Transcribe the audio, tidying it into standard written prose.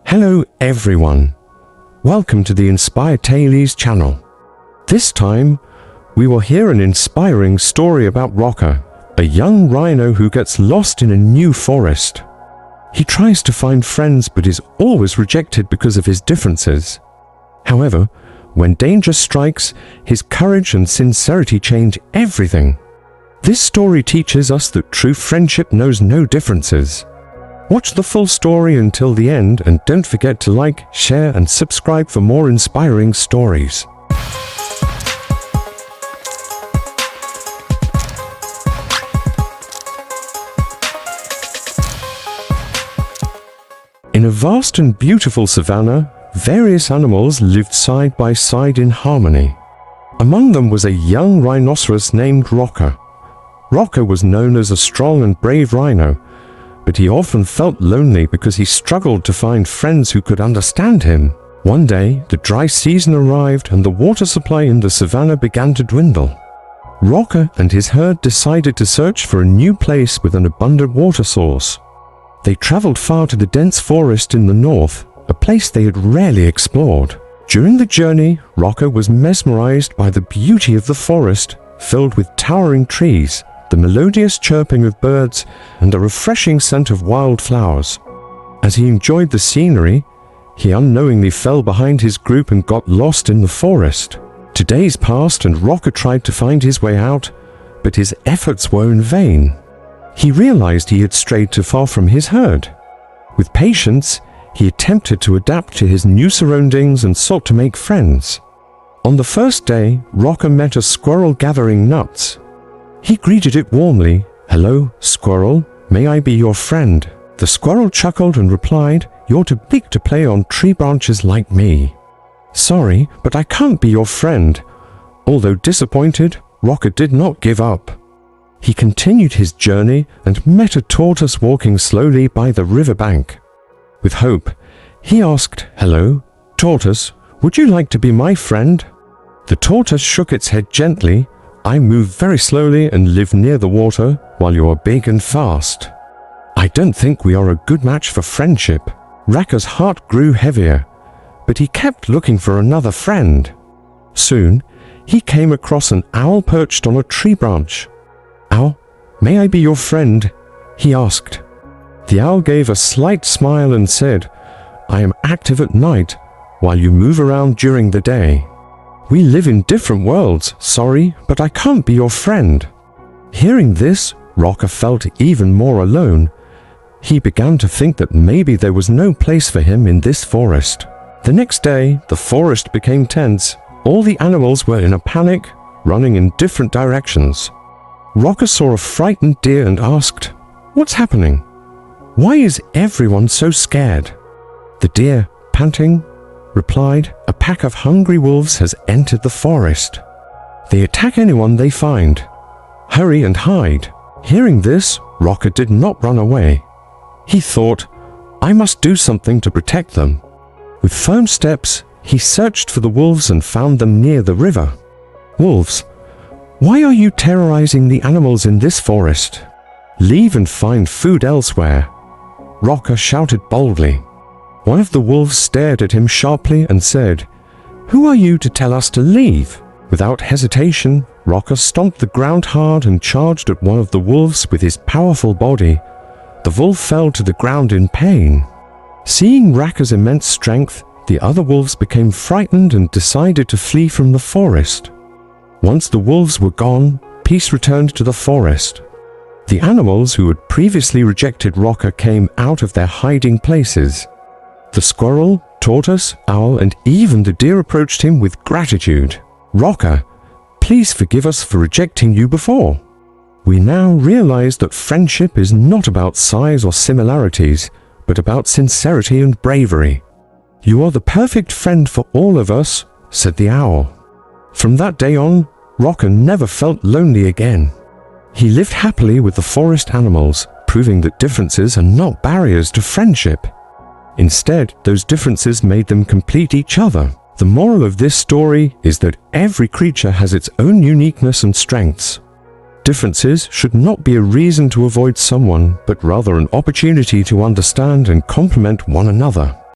Hello everyone. Welcome to the Inspire Tales channel. This time, we will hear an inspiring story about Raka, a young rhino who gets lost in a new forest. He tries to find friends but is always rejected because of his differences. However, when danger strikes, his courage and sincerity change everything. This story teaches us that true friendship knows no differences. Watch the full story until the end and don't forget to like, share and subscribe for more inspiring stories. In a vast and beautiful savanna, various animals lived side by side in harmony. Among them was a young rhinoceros named Raka. Raka was known as a strong and brave rhino, but he often felt lonely because he struggled to find friends who could understand him. One day, the dry season arrived and the water supply in the savanna began to dwindle. Raka and his herd decided to search for a new place with an abundant water source. They traveled far to the dense forest in the north, a place they had rarely explored. During the journey, Raka was mesmerized by the beauty of the forest, filled with towering trees, the melodious chirping of birds, and a refreshing scent of wildflowers. As he enjoyed the scenery, he unknowingly fell behind his group and got lost in the forest. 2 days passed and Raka tried to find his way out, but his efforts were in vain. He realized he had strayed too far from his herd. With patience, he attempted to adapt to his new surroundings and sought to make friends. On the first day, Raka met a squirrel gathering nuts. He greeted it warmly. "Hello, squirrel, may I be your friend?" The squirrel chuckled and replied, "You're too big to play on tree branches like me." "Sorry, but I can't be your friend." Although disappointed, Raka did not give up. He continued his journey and met a tortoise walking slowly by the riverbank. With hope, he asked, "Hello, tortoise, would you like to be my friend?" The tortoise shook its head gently. "I move very slowly and live near the water, while you are big and fast. I don't think we are a good match for friendship." Raka's heart grew heavier, but he kept looking for another friend. Soon, he came across an owl perched on a tree branch. "Owl, may I be your friend?" he asked. The owl gave a slight smile and said, "I am active at night, while you move around during the day. We live in different worlds, sorry, but I can't be your friend." Hearing this, Raka felt even more alone. He began to think that maybe there was no place for him in this forest. The next day, the forest became tense. All the animals were in a panic, running in different directions. Raka saw a frightened deer and asked, "What's happening? Why is everyone so scared?" The deer, panting, replied, "A pack of hungry wolves has entered the forest. They attack anyone they find. Hurry and hide." Hearing this, Raka did not run away. He thought, "I must do something to protect them." With firm steps, he searched for the wolves and found them near the river. "Wolves, why are you terrorizing the animals in this forest? Leave and find food elsewhere," Raka shouted boldly. One of the wolves stared at him sharply and said, "Who are you to tell us to leave?" Without hesitation, Raka stomped the ground hard and charged at one of the wolves with his powerful body. The wolf fell to the ground in pain. Seeing Raka's immense strength, the other wolves became frightened and decided to flee from the forest. Once the wolves were gone, peace returned to the forest. The animals who had previously rejected Raka came out of their hiding places. The squirrel, tortoise, owl, and even the deer approached him with gratitude. "Raka, please forgive us for rejecting you before. We now realize that friendship is not about size or similarities, but about sincerity and bravery. You are the perfect friend for all of us," said the owl. From that day on, Raka never felt lonely again. He lived happily with the forest animals, proving that differences are not barriers to friendship. Instead, those differences made them complete each other. The moral of this story is that every creature has its own uniqueness and strengths. Differences should not be a reason to avoid someone, but rather an opportunity to understand and complement one another.